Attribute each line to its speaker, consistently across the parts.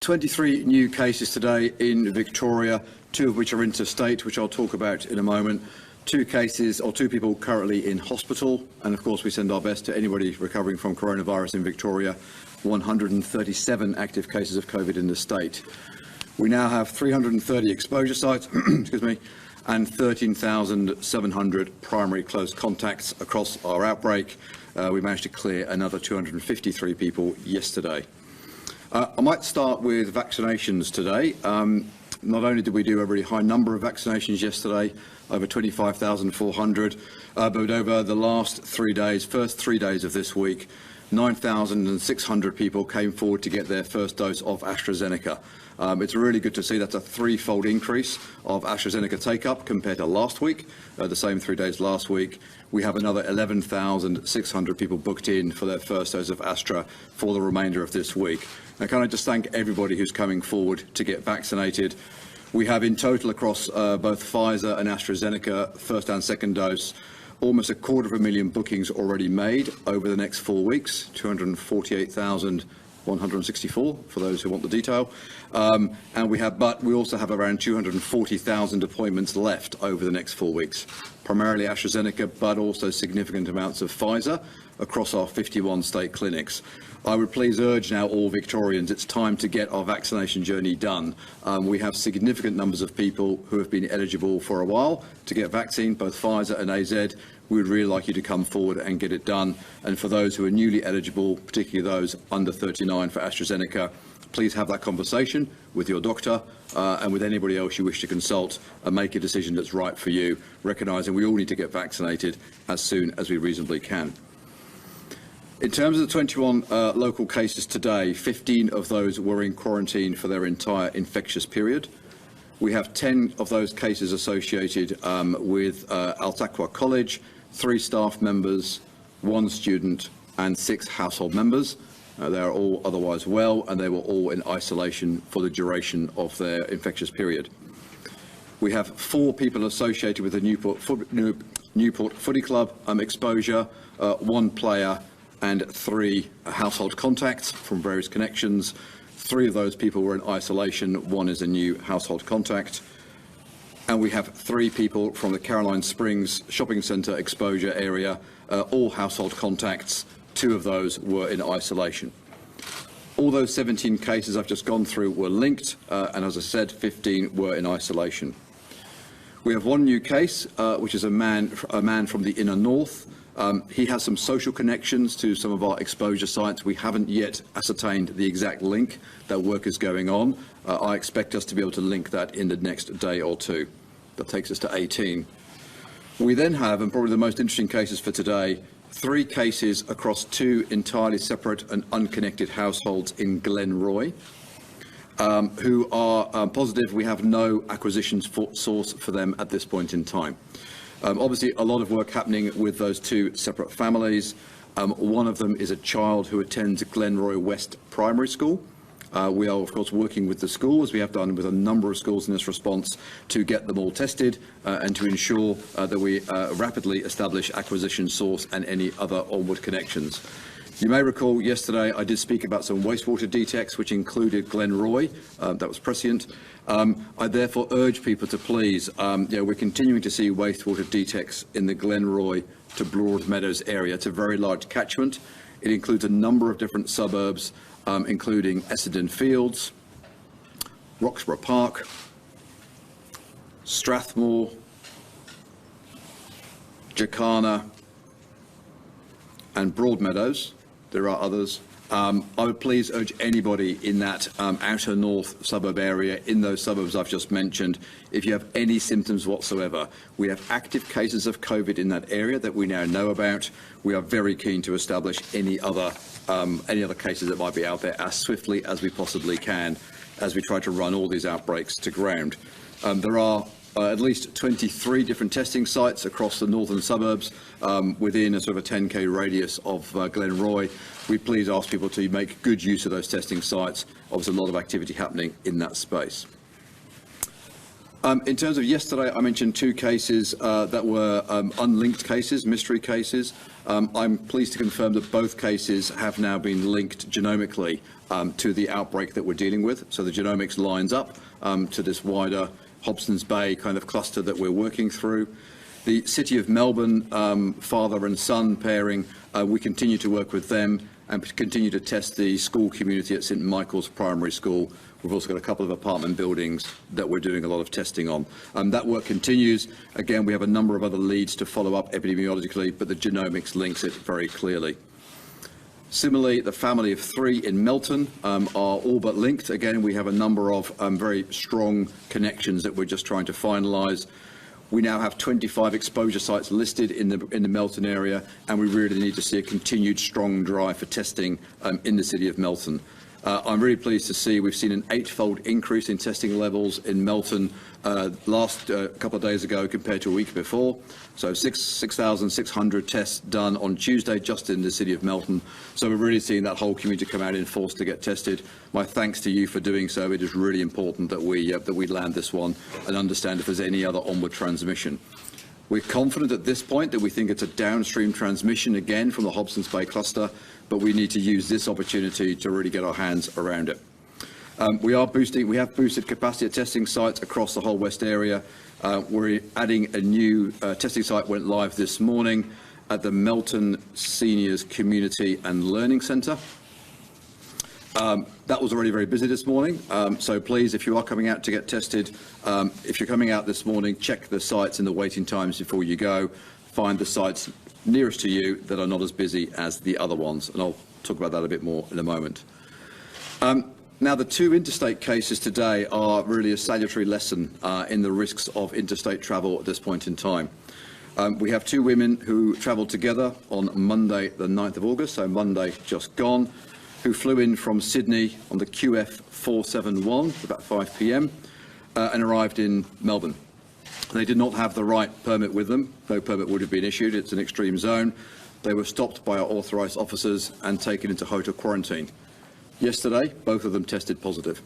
Speaker 1: 23 new cases today in Victoria, 2 of which are interstate, which I'll talk about in a moment. 2 people currently in hospital, and of course we send our best to anybody recovering from coronavirus in Victoria. 137 active cases of COVID in the state. We now have 330 exposure sites, excuse me, and 13,700 primary close contacts across our outbreak. We managed to clear another 253 people yesterday. I might start with vaccinations today. Not only did we do a really high number of vaccinations yesterday, over 25,400, but over the last 3 days, first 3 days of this week, 9,600 people came forward to get their first dose of AstraZeneca. It's really good to see that's a 3-fold increase of AstraZeneca take-up compared to last week, the same 3 days last week. We have another 11,600 people booked in for their first dose of Astra for the remainder of this week. Now, can I just thank everybody who's coming forward to get vaccinated. We have in total across both Pfizer and AstraZeneca, first and second dose, almost 250,000 bookings already made over the next 4 weeks, 248,164 for those who want the detail. But we also have around 240,000 appointments left over the next 4 weeks, primarily AstraZeneca, but also significant amounts of Pfizer across our 51 state clinics. I would please urge now all Victorians, it's time to get our vaccination journey done. We have significant numbers of people who have been eligible for a while to get vaccine, both Pfizer and AZ. We would really like you to come forward and get it done. And for those who are newly eligible, particularly those under 39 for AstraZeneca, please have that conversation with your doctor and with anybody else you wish to consult and make a decision that's right for you, recognising we all need to get vaccinated as soon as we reasonably can. In terms of the 21 local cases today, 15 of those were in quarantine for their entire infectious period. We have 10 of those cases associated with Altaqua College, 3 staff members, 1 student and 6 household members. They are all otherwise well, and they were all in isolation for the duration of their infectious period. We have 4 people associated with the Newport Footy Club exposure, 1 player and 3 household contacts from various connections. 3 of those people were in isolation, 1 is a new household contact. And we have 3 people from the Caroline Springs shopping centre exposure area, all household contacts. 2 of those were in isolation. All those 17 cases I've just gone through were linked, and as I said, 15 were in isolation. We have 1 new case, which is a man from the inner north. He has some social connections to some of our exposure sites. We haven't yet ascertained the exact link. That work is going on. I expect us to be able to link that in the next day or 2. That takes us to 18. We then have, and probably the most interesting cases for today, 3 cases across 2 entirely separate and unconnected households in Glenroy, who are positive. We have no acquisition source for them at this point in time. Obviously, a lot of work happening with those 2 separate families. One of them is a child who attends Glenroy West Primary School. We are, of course, working with the school, as we have done with a number of schools in this response, to get them all tested and to ensure that we rapidly establish acquisition source and any other onward connections. You may recall yesterday I did speak about some wastewater detects, which included Glenroy. That was prescient. I therefore urge people to please, we're continuing to see wastewater detects in the Glenroy to Broadmeadows area. It's a very large catchment. It includes a number of different suburbs, including Essendon Fields, Roxburgh Park, Strathmore, Jacana and Broadmeadows. There are others. I would please urge anybody in that outer north suburb area, in those suburbs I've just mentioned, if you have any symptoms whatsoever. We have active cases of COVID in that area that we now know about. We are very keen to establish any other cases that might be out there as swiftly as we possibly can as we try to run all these outbreaks to ground. There are at least 23 different testing sites across the northern suburbs within a sort of a 10k radius of Glenroy. We please ask people to make good use of those testing sites. Obviously, a lot of activity happening in that space. In terms of yesterday, I mentioned 2 cases that were unlinked cases, mystery cases. I'm pleased to confirm that both cases have now been linked genomically to the outbreak that we're dealing with. So the genomics lines up to this wider Hobson's Bay kind of cluster that we're working through. The City of Melbourne father and son pairing, we continue to work with them and continue to test the school community at St Michael's Primary School. We've also got a couple of apartment buildings that we're doing a lot of testing on. That work continues. Again, we have a number of other leads to follow up epidemiologically, but the genomics links it very clearly. Similarly, the family of 3 in Melton are all but linked. Again, we have a number of very strong connections that we're just trying to finalise. We now have 25 exposure sites listed in the Melton area, and we really need to see a continued strong drive for testing in the City of Melton. I'm really pleased to see we've seen an 8-fold increase in testing levels in Melton last couple of days ago compared to a week before. So 6,600 tests done on Tuesday just in the City of Melton. So we're really seeing that whole community come out in force to get tested. My thanks to you for doing so. It is really important that we land this one and understand if there's any other onward transmission. We're confident at this point that we think it's a downstream transmission again from the Hobson's Bay cluster, but we need to use this opportunity to really get our hands around it. We have boosted capacity at testing sites across the whole West area. We're adding a new testing site, went live this morning at the Melton Seniors Community and Learning Centre. That was already very busy this morning, so please, if you are coming out to get tested, if you're coming out this morning, check the sites and the waiting times before you go. Find the sites nearest to you that are not as busy as the other ones, and I'll talk about that a bit more in a moment. Now, the 2 interstate cases today are really a salutary lesson in the risks of interstate travel at this point in time. We have 2 women who travelled together on Monday, the 9th of August, so Monday just gone, who flew in from Sydney on the QF 471 about 5 p.m. And arrived in Melbourne. They did not have the right permit with them. No permit would have been issued. It's an extreme zone. They were stopped by our authorised officers and taken into hotel quarantine. Yesterday, both of them tested positive.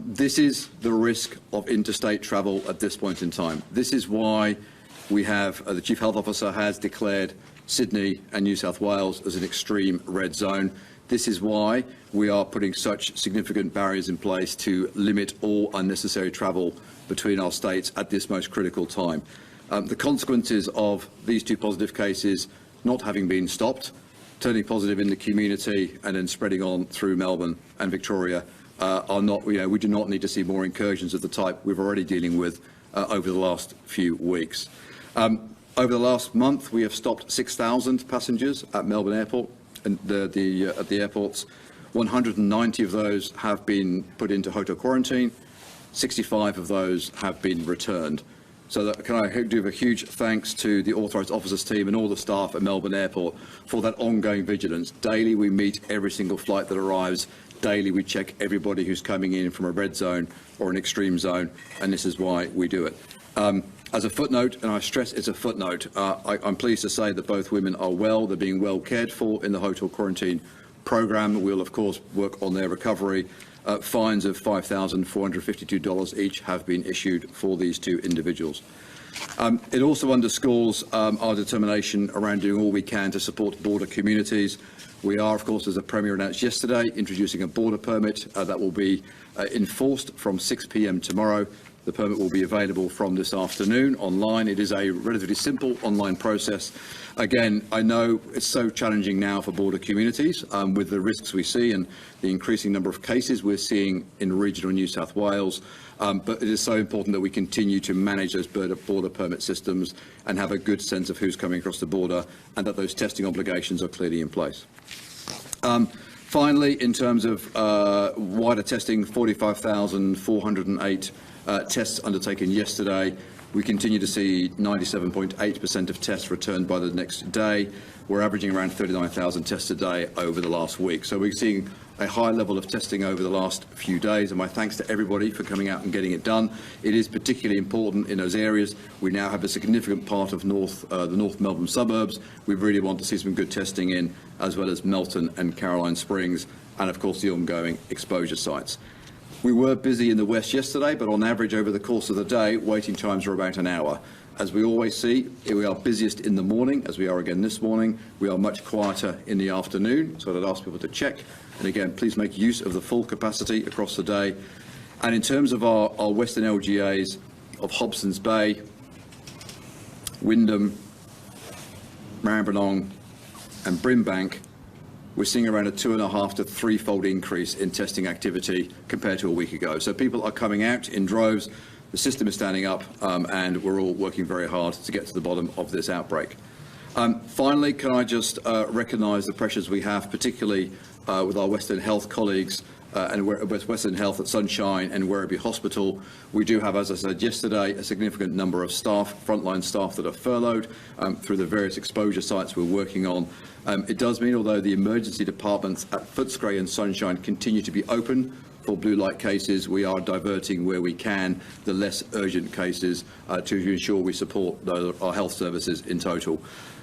Speaker 1: This is the risk of interstate travel at this point in time. This is why we have, the Chief Health Officer has declared Sydney and New South Wales as an extreme red zone. This is why we are putting such significant barriers in place to limit all unnecessary travel between our states at this most critical time. The consequences of these 2 positive cases not having been stopped, turning positive in the community and then spreading on through Melbourne and Victoria are not, we do not need to see more incursions of the type we're already dealing with over the last few weeks. Over the last month, we have stopped 6,000 passengers at Melbourne Airport and at the airports. 190 of those have been put into hotel quarantine. 65 of those have been returned. So can I do a huge thanks to the authorised officers team and all the staff at Melbourne Airport for that ongoing vigilance. Daily we meet every single flight that arrives. Daily we check everybody who's coming in from a red zone or an extreme zone, and this is why we do it. As a footnote, and I stress it's a footnote, I'm pleased to say that both women are well. They're being well cared for in the hotel quarantine programme. We'll, of course, work on their recovery. Fines of $5,452 each have been issued for these 2 individuals. It also underscores our determination around doing all we can to support border communities. We are, of course, as the Premier announced yesterday, introducing a border permit that will be enforced from 6 p.m. tomorrow. The permit will be available from this afternoon online. It is a relatively simple online process. Again, I know it's so challenging now for border communities with the risks we see and the increasing number of cases we're seeing in regional New South Wales, but it is so important that we continue to manage those border permit systems and have a good sense of who's coming across the border and that those testing obligations are clearly in place. Finally, in terms of wider testing, 45,408 tests undertaken yesterday. We continue to see 97.8% of tests returned by the next day. We're averaging around 39,000 tests a day over the last week. So we're seeing a high level of testing over the last few days, and my thanks to everybody for coming out and getting it done. It is particularly important in those areas. We now have a significant part of the North Melbourne suburbs. We really want to see some good testing in, as well as Melton and Caroline Springs, and of course the ongoing exposure sites. We were busy in the west yesterday, but on average over the course of the day, waiting times are about an hour. As we always see, we are busiest in the morning, as we are again this morning. We are much quieter in the afternoon, so I'd ask people to check. And again, please make use of the full capacity across the day. And in terms of our western LGAs of Hobson's Bay, Wyndham, Maribyrnong and Brimbank, we're seeing around a 2.5 to 3-fold increase in testing activity compared to a week ago. So people are coming out in droves, the system is standing up, and we're all working very hard to get to the bottom of this outbreak. Finally, can I just recognise the pressures we have, particularly with our Western Health colleagues and Western Health at Sunshine and Werribee Hospital. We do have, as I said yesterday, a significant number of staff, frontline staff that are furloughed through the various exposure sites we're working on. It does mean, although the emergency departments at Footscray and Sunshine continue to be open for blue light cases, we are diverting where we can the less urgent cases to ensure we support our health services in total.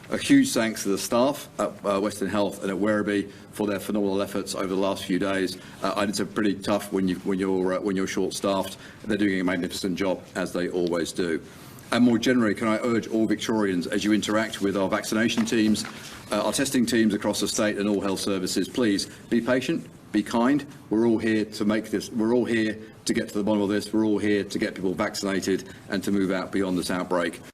Speaker 1: A huge thanks to the staff at Western Health and at Werribee for their phenomenal efforts over the last few days. And it's pretty tough when you're short-staffed. They're doing a magnificent job, as they always do. And more generally, can I urge all Victorians, as you interact with our vaccination teams, our testing teams across the state and all health services, please be patient, be kind. We're all here to make this. We're all here to get to the bottom of this. We're all here to get people vaccinated and to move out beyond this outbreak.